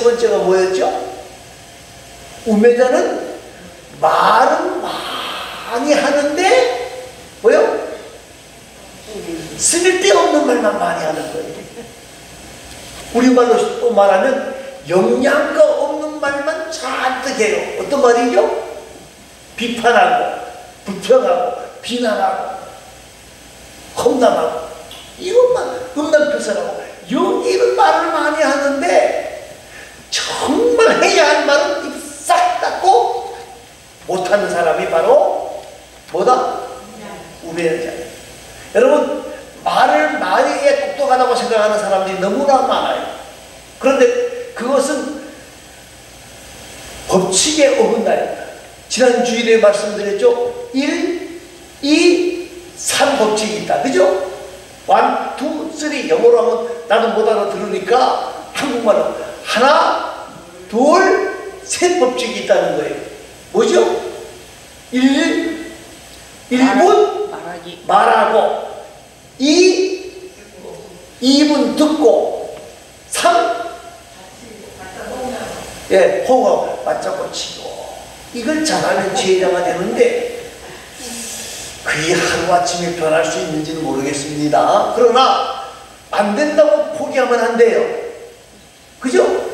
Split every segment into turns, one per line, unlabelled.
번째가 뭐였죠? 우매자는 말은 많이 하는데 뭐요? 쓸데없는 말만 많이 하는 거예요. 우리말로 또 말하면 영양가 없는 말만 잔뜩 해요. 어떤 말이죠? 비판하고 불평하고 비난하고 험담하고 이것만 음란표현하고 여기는 말을 많이 하는데 정말 해야 할 말은 입 싹 닫고 못하는 사람이 바로 뭐다? 우매자. 여러분 말을 많이 해 똑똑하다고 생각하는 사람들이 너무나 많아요. 그런데 그것은 법칙에 어긋나요. 지난 주일에 말씀드렸죠. 1, 2, 3 법칙이 있다. 그죠? 1, 2, 3 영어로 하면 나도 못 알아들으니까 한국말로 하나, 둘, 셋 법칙이 있다는 거예요. 뭐죠? 1분 말하고 2분 듣고 3 호흡하고 맞잡고 치고 이걸 잘하면 지혜자가 되는데 그게 하루아침에 변할 수 있는지는 모르겠습니다. 그러나 안 된다고 포기하면 안 돼요. 그죠?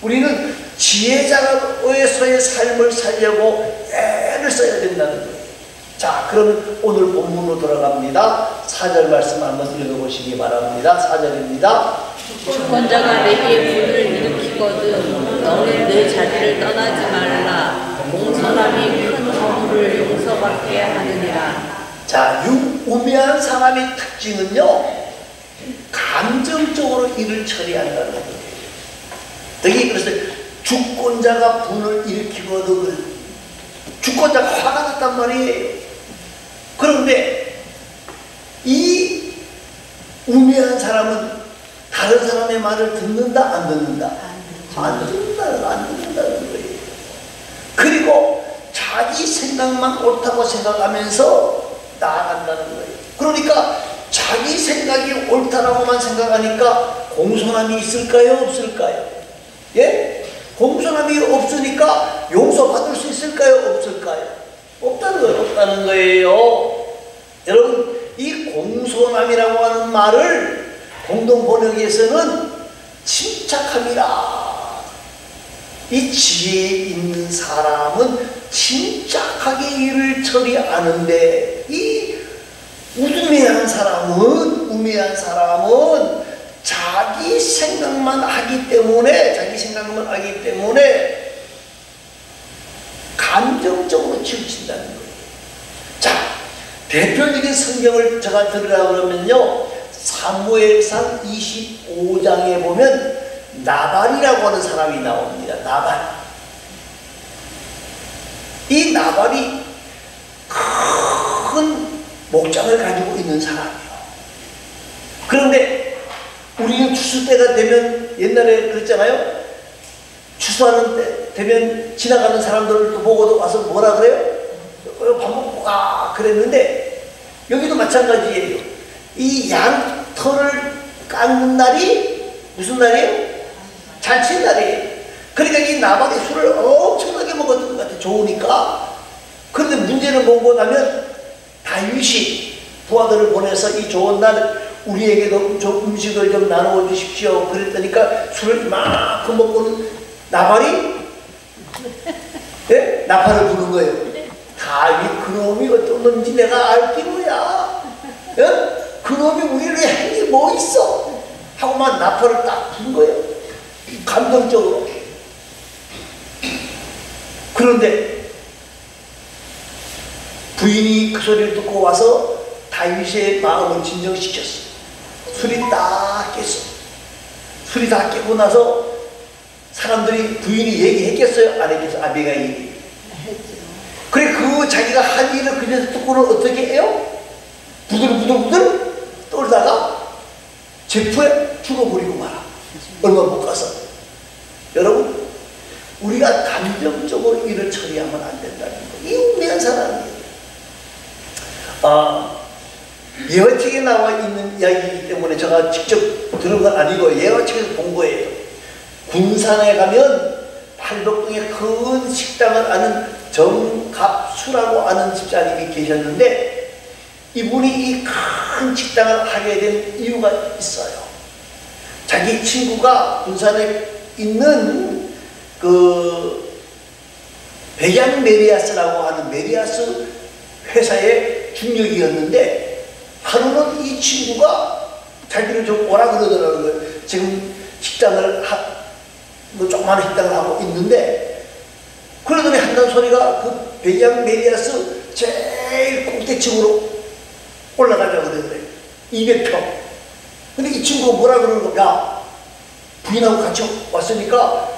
우리는 지혜자로서의 삶을 살려고 애를 써야 된다는 거예요. 자, 그러면 오늘 본문으로 돌아갑니다. 4절 말씀 한번 읽어보시기 바랍니다. 4절입니다.
주권자가 내게 불을 일으키거든 너는 내 자리를 떠나지 말라. 공손함이 큰 허물을 용서받게 하느니라.
자, 우매한 사람의 특징은요, 감정적으로 일을 처리한다는 거예요. 여기 그래서 주권자가 분을 일으키거든. 주권자가 화가 났단 말이에요. 그런데 이 우매한 사람은 다른 사람의 말을 듣는다 안 듣는다? 안 듣는다는 거예요. 그리고 자기 생각만 옳다고 생각하면서 나아간다는 거예요. 그러니까 자기 생각이 옳다라고만 생각하니까 공손함이 있을까요? 없을까요? 예? 공손함이 없으니까 용서받을 수 있을까요? 없을까요? 없다는 거예요. 여러분, 이 공손함이라고 하는 말을 공동 번역에서는 침착함이라. 이 지혜 있는 사람은 침착하게 일을 처리하는데 이 우매한 사람은 자기 생각만 하기 때문에 감정적으로 치우친다는 거예요. 자, 대표적인 성경을 제가 들으라 그러면요, 사무엘상 25장에 보면 나발이라고 하는 사람이 나옵니다. 나발. 이 나발이 큰 목장을 가지고 있는 사람이에요. 그런데 우리는 추수 때가 되면 옛날에 그랬잖아요. 추수하는 때 되면 지나가는 사람들을 보고도 와서 뭐라 그래요? 밥 먹고 가 그랬는데 여기도 마찬가지예요. 이 양털을 깎는 날이 무슨 날이에요? 잔치날이에요. 그러니까 이 나발이 술을 엄청나게 먹었던 것 같아요. 좋으니까. 그런데 문제는 뭐고 나면 다윗이 부하들을 보내서 이 좋은 날 우리에게도 좀 음식을 좀 나누어 주십시오. 그랬더니까 술을 이만큼 먹고는 나발이 네? 나팔을 부는 거예요. 다윗 그놈이 어떤 놈인지 내가 알기로야. 예? 그놈이 우리를 한 게 뭐 있어? 하고만 나팔을 딱 부는 거예요. 감동적으로. 그런데 부인이 그 소리를 듣고 와서 다윗의 마음을 진정시켰어. 술이 딱 깼어. 술이 다 깨고 나서 사람들이 부인이 얘기했겠어요? 안 했겠어요? 아비가일이. 그래, 그 자기가 한 일을 그녀서 듣고는 어떻게 해요? 부들부들 떨다가 제프에 죽어버리고 말아. 얼마 못 가서. 여러분, 우리가 감정적으로 일을 처리하면 안 된다는 거. 이 우매한 사람이에요. 예화책에 나와 있는 이야기이기 때문에 제가 직접 들은 건 아니고 예화책에서 본 거예요. 군산에 가면 팔덕동에 큰 식당을 아는 정갑수라고 아는 집사님이 계셨는데 이분이 이 큰 식당을 하게 된 이유가 있어요. 자기 친구가 군산에 있는 그 백양 메리아스라고 하는 메리아스 회사의 중역이었는데 하루는 이 친구가 자기를 좀 오라 그러더라고요. 지금 식당을 뭐 조그마한 식당을 하고 있는데 그러더니 한다는 소리가 그 백양 메리아스 제일 꼭대층으로 올라가자고 그러더래. 200평. 근데 이 친구가 뭐라 그러는 거야? 야, 부인하고 같이 왔으니까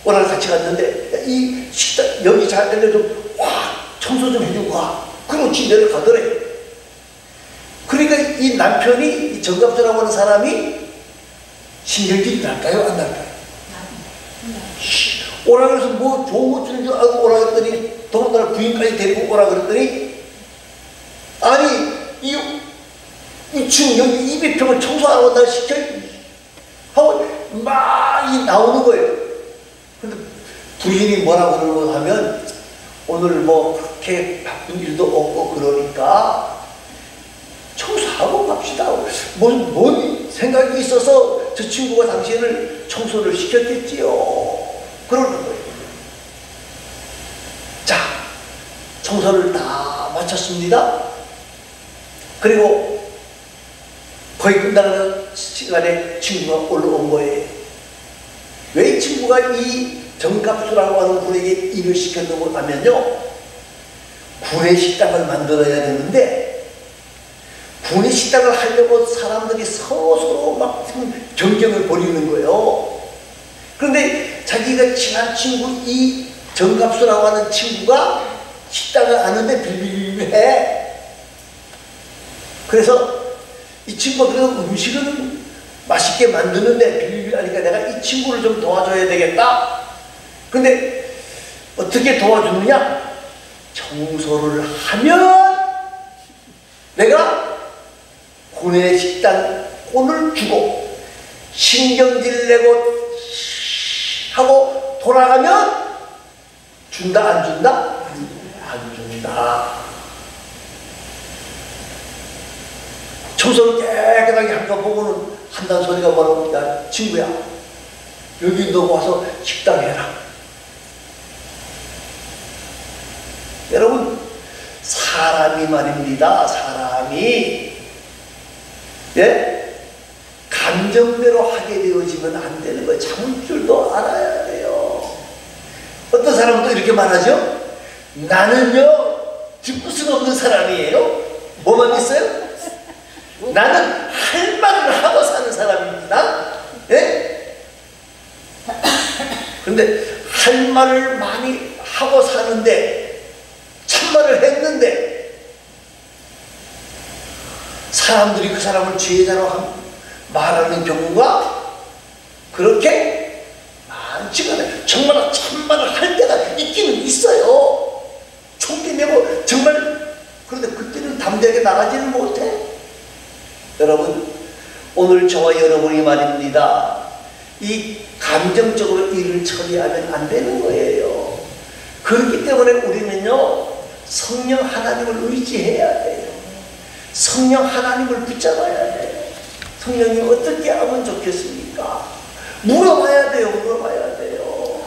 오늘 같이 갔는데 이 식당 여기 잘 되면 좀 확 청소 좀 해주고 가. 그렇지 내려가더래. 그러니까 이 남편이 이 정갑수라고 하는 사람이 신경질이 날까요? 안 날까요? 오라 그래서 뭐 좋은 거 주는 줄 알고 오라 그랬더니 더군다나 부인까지 데리고 오라 그랬더니 아니 이 층 여기 200평을 청소하라고 날 시켜 하고 막 나오는 거예요. 근데 부인이 뭐라고 그러고 하면 오늘 뭐 그렇게 바쁜 일도 없고 그러니까 청소하고 갑시다. 뭔 생각이 있어서 저 친구가 당신을 청소를 시켰겠지요. 그러는 거예요. 자, 청소를 다 마쳤습니다. 그리고 거의 끝나는 시간에 친구가 올라온 거예요. 왜 친구가 이 정갑수라고 하는 분에게 일을 시켰는고 하면요, 구내식당을 만들어야 되는데 구내식당을 하려고 사람들이 서로 막 경쟁을 벌이는 거예요. 그런데 자기가 친한 친구 이 정갑수라고 하는 친구가 식당을 아는데 빌빌해. 그래서 이 친구가 그래서 음식은 맛있게 만드는데 빌빌하니까 내가 이 친구를 좀 도와줘야 되겠다. 근데 어떻게 도와주느냐? 청소를 하면 내가 구내식당권을 주고 신경질 내고 하고 돌아가면 준다 안 준다? 안 준다. 청소를 깨끗하게 한 거 보고는 한다는 소리가 뭐라고? 야 친구야 여기 너 와서 식당 해라. 여러분 사람이 말입니다. 사람이 예? 감정대로 하게 되어지면 안 되는 거예요. 참을 줄도 알아야 돼요. 어떤 사람은 또 이렇게 말하죠. 나는요 뒷부 수 없는 사람이에요. 뭐만 있어요? 나는 할 말을 하고 사는 사람입니다. 예? 그런데 할 말을 많이 하고 사는데 참말을 했는데 사람들이 그 사람을 죄자로 말하는 경우가 그렇게 많지가 않아요. 정말 참말을 할 때가 있기는 있어요. 총기 메고 정말. 그런데 그때는 담대하게 나가지는 못해. 여러분 오늘 저와 여러분이 말입니다. 이 감정적으로 일을 처리하면 안 되는 거예요. 그렇기 때문에 우리는요 성령 하나님을 의지해야 돼요. 성령 하나님을 붙잡아야 돼요. 성령님 어떻게 하면 좋겠습니까? 물어봐야 돼요. 물어봐야 돼요.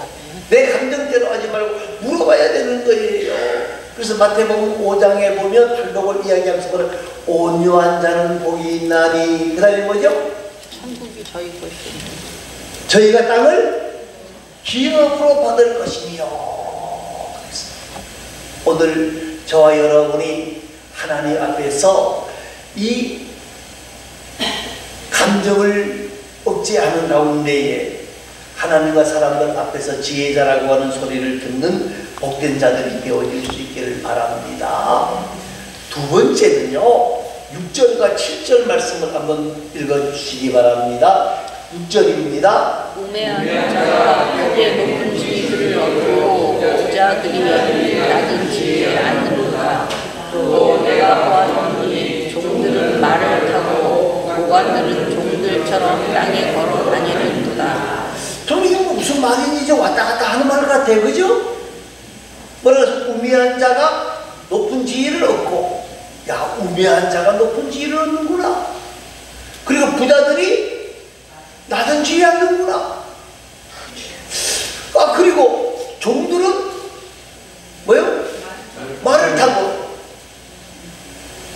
내 감정대로 하지 말고 물어봐야 되는 거예요. 그래서 마태복음 5장에 보면 팔복을 이야기하면서 온유한 자는 복이 있나니 그 다음에 뭐죠?
천국이 저희 것입니다.
저희가 땅을 기업으로 받을 것이며. 오늘 저와 여러분이 하나님 앞에서 이 감정을 억제하는 가운데에 하나님과 사람들 앞에서 지혜자라고 하는 소리를 듣는 복된 자들이 되어질 수 있기를 바랍니다. 두 번째는요 6절과 7절 말씀을 한번 읽어주시기 바랍니다. 6절입니다.
우매한 자가 크게 높은 지위를 얻고 부자들이 낮은 지위에 앉는다. 또 내가 보았더니 종들은 말을 타고 고관들은 종들처럼 땅에 걸어 다니는도다.
좀 이게 무슨 말인지 왔다 갔다 하는 말 같아요. 그죠? 뭐라서 우매한 자가 높은 지위를 얻고, 야, 우매한 자가 높은 지위를 얻는구나. 그리고 부자들이 낮은 지위에 앉는구나. 아, 그리고 종들은 뭐요? 말을 타고,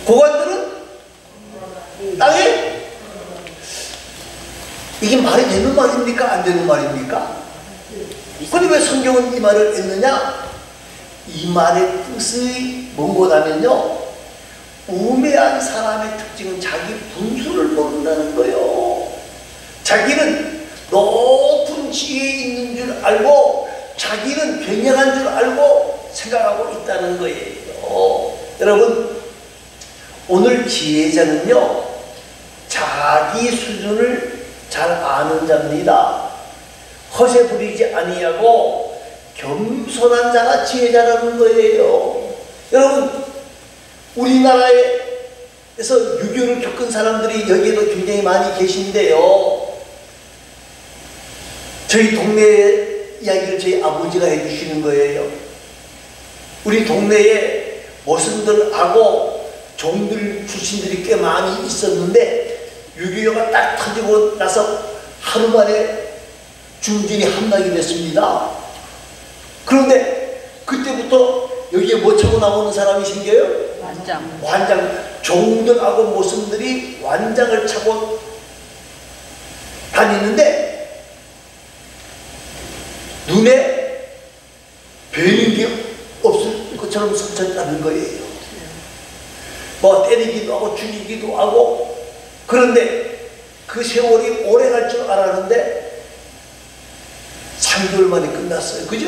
고관들은 땅에. 이게 말이 되는 말입니까? 안 되는 말입니까? 근데 왜 성경은 이 말을 했느냐? 이 말의 뜻이 뭔고하면요, 우매한 사람의 특징은 자기 분수를 모른다는 거예요. 자기는 높은 지위에 있는 줄 알고, 자기는 굉장한 줄 알고 생각하고 있다는 거예요. 여러분, 오늘 지혜자는요, 자기 수준을 잘 아는 자입니다. 허세 부리지 아니하고 겸손한 자가 지혜자라는 거예요. 여러분, 우리나라에서 유교를 겪은 사람들이 여기에도 굉장히 많이 계신데요, 저희 동네 이야기를 저희 아버지가 해주시는 거예요. 우리 동네에 모선들하고 종들 출신들이 꽤 많이 있었는데, 유교가 딱 터지고 나서 하루 만에 중진이 함락이 됐습니다. 그런데 그때부터 여기에 뭐 차고 나오는 사람이 생겨요?
완장.
완장. 종들하고 모선들이 완장을 차고 다니는데 눈에 뵈는 게 없을 것처럼 스쳤다는 거예요. 뭐 때리기도 하고 죽이기도 하고. 그런데 그 세월이 오래 갈 줄 알았는데 3개월 만에 끝났어요. 그죠?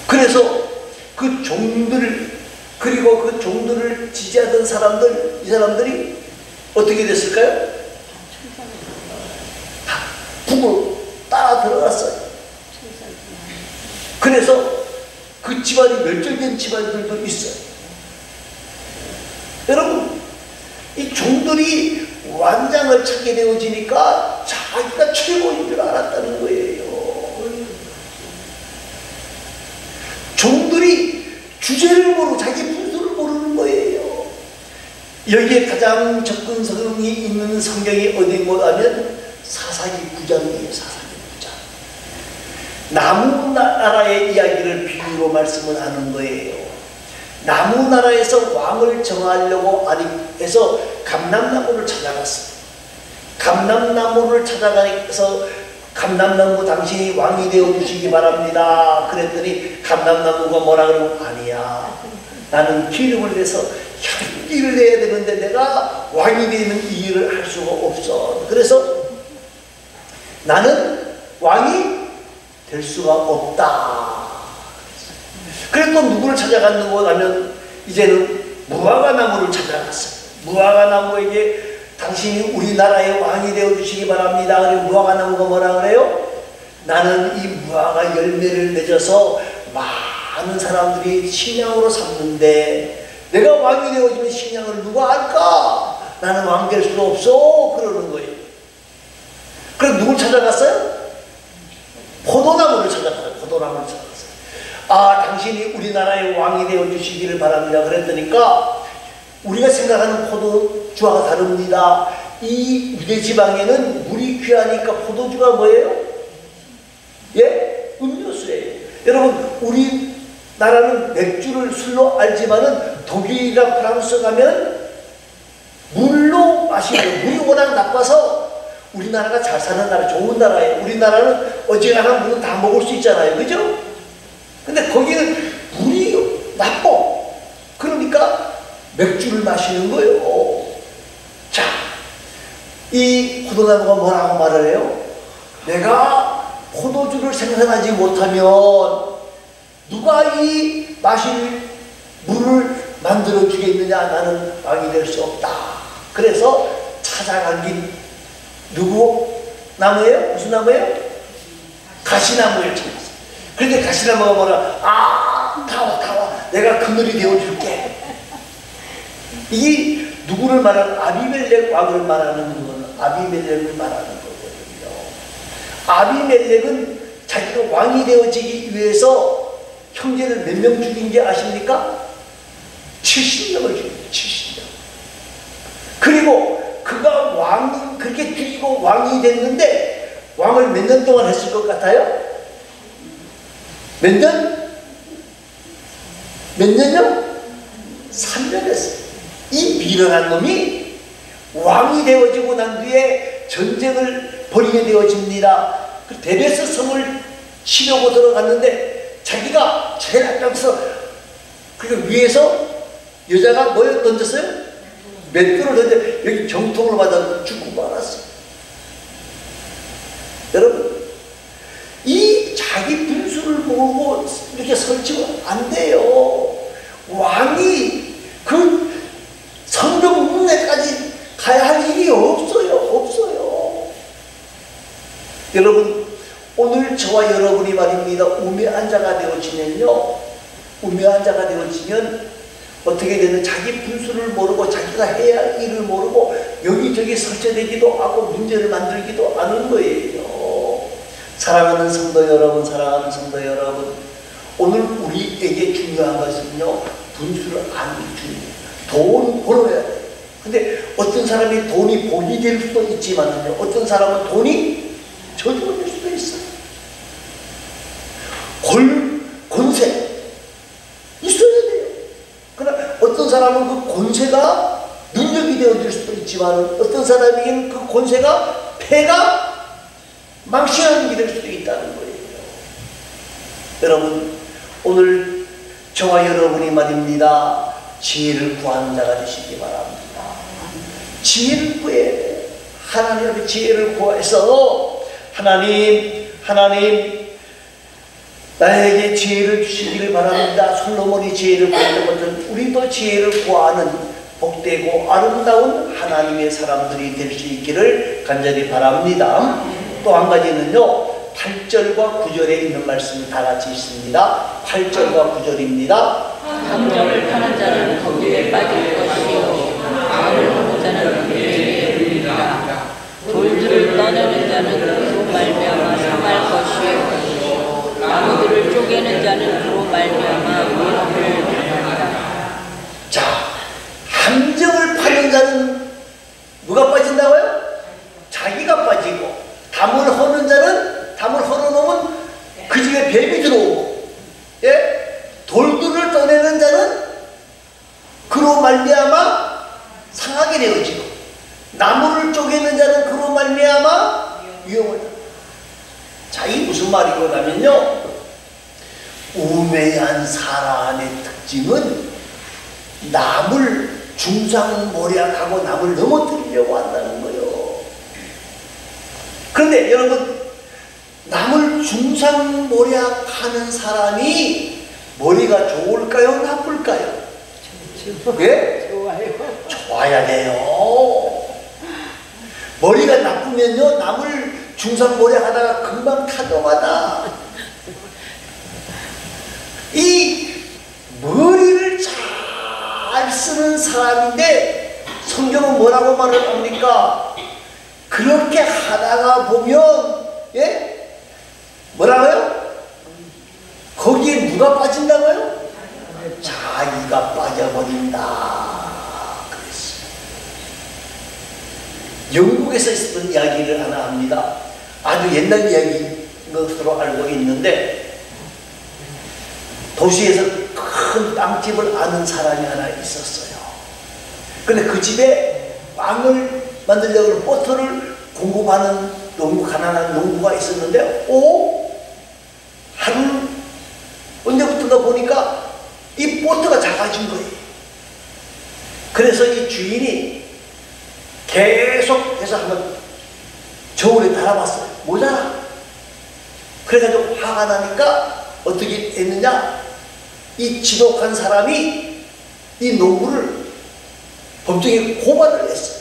그래서 그 종들, 그리고 그 종들을 지지하던 사람들, 이 사람들이 어떻게 됐을까요? 다 북으로 따라 들어갔어요. 그래서 그 집안이 멸절된 집안들도 있어요. 여러분, 이 종들이 완장을 찾게 되어지니까 자기가 최고인 줄 알았다는 거예요. 종들이 주제를 모르고 자기 분수를 모르는 거예요. 여기에 가장 접근성이 있는 성경이 어디 뭐냐면 사사기 9장이에요. 사사기 9장. 나무나라의 이야기를 비유로 말씀을 하는 거예요. 나무나라에서 왕을 정하려고 해서 감람나무를 찾아갔어요. 감람나무를 찾아가서 감람나무 당신이 왕이 되어주시기 바랍니다. 그랬더니 감람나무가 뭐라 그러고, 아니야, 나는 기름을 내서 향기를 내야 되는데 내가 왕이 되는 이 일을 할 수가 없어. 그래서 나는 왕이 될 수가 없다. 그래서 또 누구를 찾아갔는고 하면 이제는 무화과나무를 찾아갔어요. 무화과나무에게 당신이 우리나라의 왕이 되어주시기 바랍니다. 그리고 무화과나무가 뭐라 그래요? 나는 이 무화과 열매를 맺어서 많은 사람들이 식량으로 삼는데 내가 왕이 되어주면 식량을 누가 할까? 나는 왕 될 수가 없어. 그러는 거예요. 그럼 누굴 찾아갔어요? 포도나무를 찾아갔어요. 포도나무를 찾아갔어요. 아, 당신이 우리나라의 왕이 되어주시기를 바랍니다. 그랬더니까 우리가 생각하는 포도주와 다릅니다. 이 유대 지방에는 물이 귀하니까 포도주가 뭐예요? 예? 음료수예요. 여러분, 우리나라는 맥주를 술로 알지만은 독일이나 프랑스 가면 물로 마시는, 물이 워낙 나빠서 우리나라가 잘 사는 나라, 좋은 나라예요. 우리나라는 어지간한 물은 다 먹을 수 있잖아요. 그죠? 근데 거기는 물이 나빠. 그러니까 맥주를 마시는 거예요. 자, 이 포도나무가 뭐라고 말을 해요? 내가 포도주를 생산하지 못하면 누가 이 마실 물을 만들어 주겠느냐? 나는 왕이 될 수 없다. 그래서 찾아간 길, 누구 나무예요? 무슨 나무예요? 가시나무를 찾았어요. 그런데 가시나무가 뭐라? 아, 타와. 내가 그늘이 되어줄게. 이게 누구를 말하는, 아비멜렉 왕을 말하는 거는 아비멜렉을 말하는 거거든요. 아비멜렉은 자기가 왕이 되어지기 위해서 형제를 몇 명 죽인지 아십니까? 70명을 죽였어요. 70명. 그리고 그가 그렇게 죽이고 왕이 됐는데 왕을 몇 년 동안 했을 것 같아요? 몇 년? 몇 년요? 3년 했어요. 이 미련한 놈이 왕이 되어지고 난 뒤에 전쟁을 벌이게 되어집니다. 그 데베스 성을 치려고 들어갔는데 자기가 제일 앞장서 그 위에서 여자가 뭐 던졌어요? 맷돌을 던져 여기 경통을 맞아 죽고 말았어요. 여러분, 이 자기 분수를 모으고 이렇게 설치면 안 돼요. 왕이 그 성벽 문에까지 가야 할 일이 없어요. 여러분, 오늘 저와 여러분이 말입니다. 우매한 자가 되어지면요, 우매한 자가 되어지면 어떻게 되는, 자기 분수를 모르고 자기가 해야 할 일을 모르고 여기저기 설치되기도 하고 문제를 만들기도 하는 거예요. 사랑하는 성도 여러분, 사랑하는 성도 여러분, 오늘 우리에게 중요한 것은요, 분수를 안 줍니다. 돈 벌어야 돼요. 근데 어떤 사람이 돈이 복이 될 수도 있지만요, 어떤 사람은 돈이 저주가 될 수도 있어요. 권세 있어야 돼요. 그러나 어떤 사람은 그 권세가 능력이 되어질 수도 있지만 어떤 사람에게는 그 권세가 패가 망신하는 게 될 수도 있다는 거예요. 여러분, 오늘 저와 여러분이 말입니다, 지혜를 구하는 자가 되시기 바랍니다. 지혜를 구해야 돼요. 하나님 앞에 지혜를 구해서 하나님 나에게 지혜를 주시기를 바랍니다. 솔로몬이 지혜를 구했던 것은 우리도 지혜를 구하는 복되고 아름다운 하나님의 사람들이 될 수 있기를 간절히 바랍니다. 또 한 가지는요, 8절과 9절에 있는 말씀이 다 같이 있습니다. 8절과 9절입니다.
감정을 타는 자는 거기에 빠질 것이요, 마음을 먹는 자는 거기에 이르리라. 돌들을 떠내는 자는 그로 말미암아 상할 것이요, 나무들을 쪼개는 자는 그로 말미암아 위협을 당한다.
자, 함정을 파는 자는 누가 빠진다고요? 자기가 빠지고, 담을 허는 자는, 담을 허놓으면 그 집에 뱀이 들어오고, 예? 돌들을 떠내는 자는 그로 말미암아 상하게 되어지고, 나무를 쪼개는 자는 그로 말미암아 위험을 당한다. 자, 이 무슨 말이냐면요, 우매한 사람의 특징은 남을 중상모략하고 남을 넘어뜨리려고 한다는 거예요. 그런데 여러분, 남을 중상모략하는 사람이 머리가 좋을까요? 나쁠까요? 예? 좋아야 돼요. 머리가 나쁘면요, 남을 중상모략하다가 금방 타동하다. 이 머리를 잘 쓰는 사람인데 성경은 뭐라고 말을 합니까? 그렇게 하다가 보면, 예? 뭐라고요? 거기에 누가 빠진다고요? 자기가 빠져버린다 그랬어요. 영국에서 있었던 이야기를 하나 합니다. 아주 옛날 이야기인 것으로 알고 있는데, 도시에서 큰 빵집을 아는 사람이 하나 있었어요. 근데 그 집에 빵을 만들려고 버터를 공급하는 가난한 농부가 있었는데, 하루 언제부턴가 보니까 이 버터가 작아진 거예요. 그래서 이 주인이 계속해서 한번 저울에 달아봤어요. 모자라. 그래가지고 화가 나니까 어떻게 했느냐, 이 지독한 사람이 이 농부를 법정에 고발을 했어요.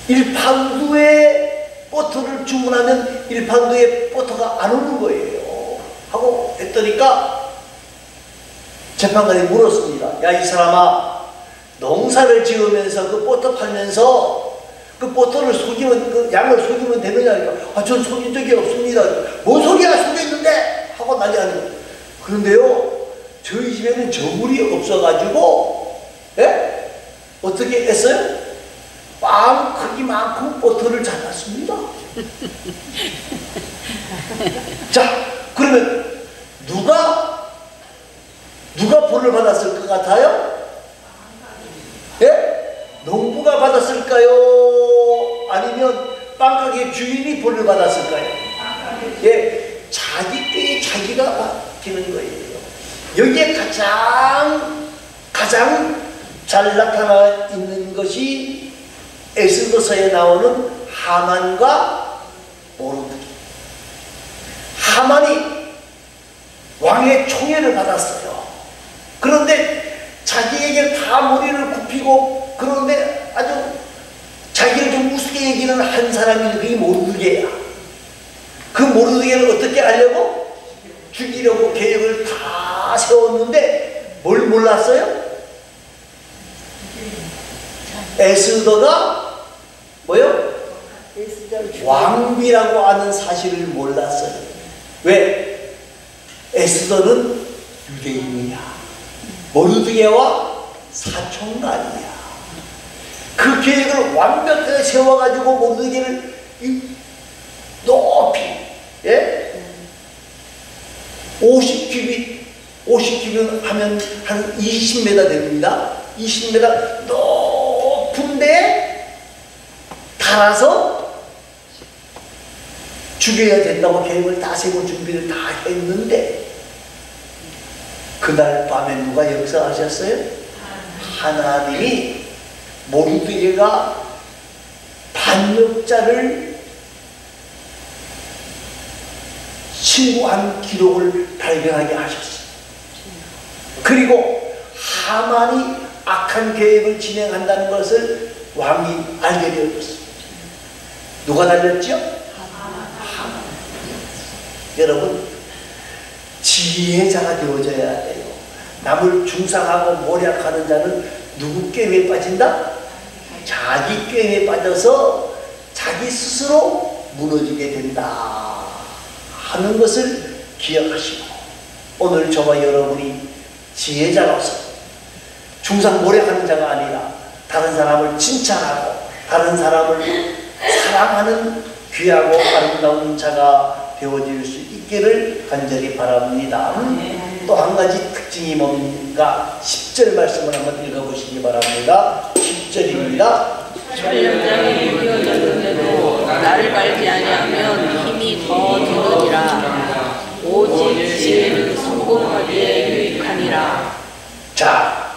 1파운드의 버터를 주문하면 1파운드의 버터가 안 오는 거예요. 하고 했더니까 재판관이 물었습니다. 야, 이 사람아, 농사를 지으면서 그 버터 팔면서 그 버터를 속이면, 그 양을 속이면 되느냐니까. 전 속인 적이 없습니다. 뭔 소리야, 속였는데? 하고 난리 하는 거예요. 그런데요, 저희 집에는 저물이 없어가지고, 예? 어떻게 했어요? 빵 크기만큼 버터를 잡았습니다. 자, 그러면 누가 벌을 받았을 것 같아요? 예? 농부가 받았을까요? 아니면 빵가게 주인이 벌을 받았을까요? 예, 자기 꾀에 자기가 맡기는 거예요. 여기에 가장 잘 나타나 있는 것이 에스더서에 나오는 하만과 모르드기. 하만이 왕의 총애를 받았어요. 그런데 자기에게 다 머리를 굽히고, 그런데 아주 자기를 좀 우습게 얘기는 한 사람이 그게 모르드게야. 그 모르드게를 어떻게 하려고? 죽이려고 계획을 다 세웠는데 뭘 몰랐어요? 에스더가 뭐요? 왕비라고 하는 사실을 몰랐어요. 왜? 에스더는 유대인이야. 모르드게와 사촌간이야. 그 계획을 완벽하게 세워가지고 모르드게를 높이, 예? 50큐빗 하면 한 20m 됩니다. 20m 높은 데 달아서 죽여야 된다고 계획을 다 세고 준비를 다 했는데, 그날 밤에 누가 역사하셨어요? 하나님이 모르드게가 반역자를 신고한 기록을 발견하게 하셨어요. 그리고 하만이 악한 계획을 진행한다는 것을 왕이 알게 되었습니다. 누가 달렸죠? 하만. 여러분, 지혜자가 되어져야 돼요. 남을 중상하고 모략하는 자는 누구 꾀에 빠진다? 자기 꾀에 빠져서 자기 스스로 무너지게 된다 하는 것을 기억하시고, 오늘 저와 여러분이 지혜자로서 중상 모략하는 자가 아니라 다른 사람을 칭찬하고 다른 사람을 사랑하는 귀하고 아름다운 자가 되어질 수 있기를 간절히 바랍니다. 또 한 가지 특징이 뭡니까? 10절 말씀을 한번 읽어보시기 바랍니다. 10절입니다.
전령장이 무뎌졌는데도 나를 밟지 아니하면 힘이 더 드느니라. 오직 지혜는 성공하기에 유익하니라.
자,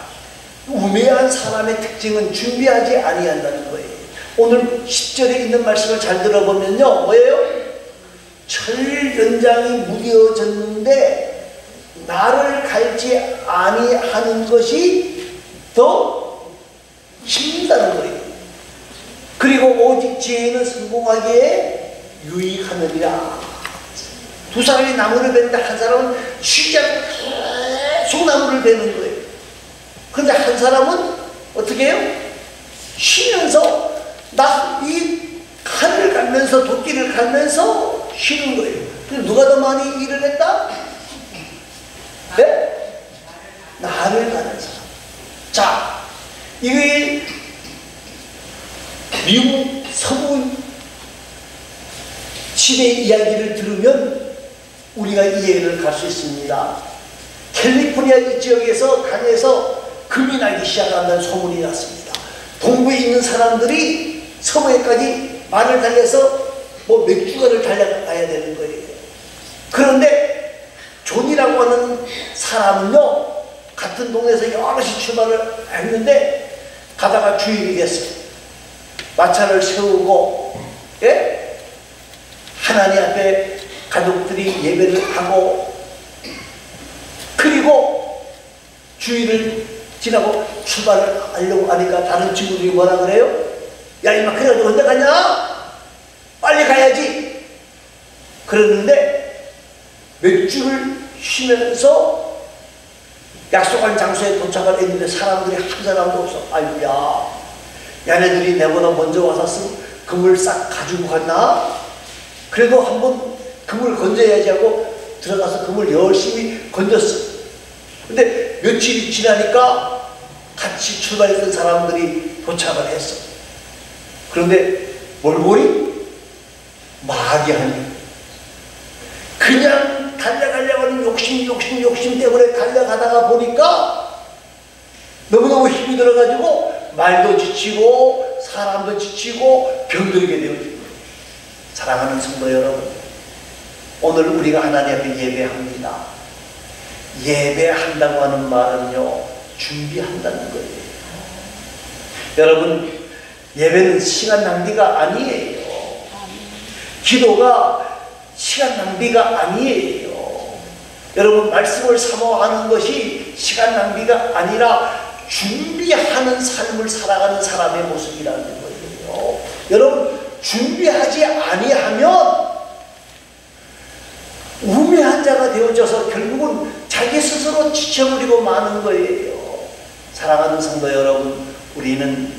우매한 사람의 특징은 준비하지 아니한다는 거예요. 오늘 10절에 있는 말씀을 잘 들어보면요, 뭐예요? 철연장이 무뎌졌는데 나를 갈지 아니하는 것이 더 힘들다는 거예요. 그리고 오직 지혜는 성공하기에 유익하느니라. 두 사람이 나무를 베는데 한 사람은 쉬지 않고 계속 나무를 베는 거예요. 그런데 한 사람은 어떻게 해요? 쉬면서 이 칼을 갈면서 도끼를 갈면서 쉬는 거예요. 그래서 누가 더 많이 일을 했다? 네? 나를 가는 사람. 자, 이게 미국 서부 시대 이야기를 들으면 우리가 이해를 갈 수 있습니다. 캘리포니아 이 지역에서 강에서 금이 나기 시작한다는 소문이 났습니다. 동부에 있는 사람들이 서부에까지 말을 달려서 몇 주간을 달려가야 되는 거예요. 그런데 존이라고 하는 사람은요, 같은 동네에서 여럿이 출발을 했는데 가다가 주일이 됐어요. 마차를 세우고, 예? 하나님 앞에 가족들이 예배를 하고, 그리고 주일을 지나고 출발을 하려고 하니까 다른 친구들이 뭐라 그래요? 야, 이마, 그래도 언제 가냐? 빨리 가야지. 그랬는데 몇 주를 쉬면서 약속한 장소에 도착을 했는데 사람들이 한 사람도 없어. 아이고야, 야네들이 내보다 먼저 와서 금을 싹 가지고 갔나? 그래도 한번 금을 건져야지 하고 들어가서 금을 열심히 건졌어. 근데 며칠이 지나니까 같이 출발했던 사람들이 도착을 했어. 그런데 뭘 보니? 마귀하니 그냥 달려가려는 욕심 때문에 달려가다가 보니까 너무너무 힘이 들어가지고 말도 지치고 사람도 지치고 병들게 되어지고. 사랑하는 성도 여러분, 오늘 우리가 하나님 앞에 예배합니다. 예배한다고 하는 말은요, 준비한다는 거예요. 여러분, 예배는 시간 낭비가 아니에요. 기도가 시간 낭비가 아니에요. 여러분, 말씀을 사모하는 것이 시간 낭비가 아니라 준비하는 삶을 살아가는 사람의 모습이라는 거예요. 여러분, 준비하지 아니하면 우매한 자가 되어져서 결국은 자기 스스로 지쳐버리고 마는 거예요. 사랑하는 성도 여러분, 우리는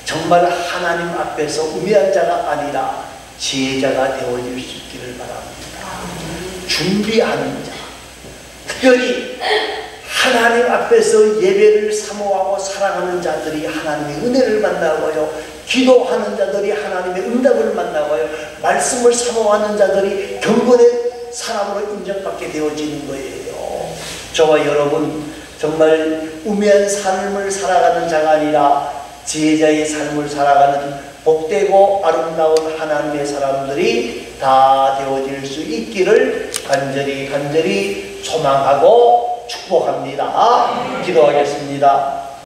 정말 하나님 앞에서 우매한 자가 아니라 지혜자가 되어질 수 있기를 바랍니다. 준비하는 자, 특별히 하나님 앞에서 예배를 사모하고 사랑하는 자들이 하나님의 은혜를 만나고요, 기도하는 자들이 하나님의 응답을 만나고요, 말씀을 사모하는 자들이 경건의 사람으로 인정받게 되어지는 거예요. 저와 여러분, 정말 우매한 삶을 살아가는 자가 아니라 지혜자의 삶을 살아가는 복되고 아름다운 하나님의 사람들이 다 되어질 수 있기를 간절히 소망하고 축복합니다. 기도하겠습니다.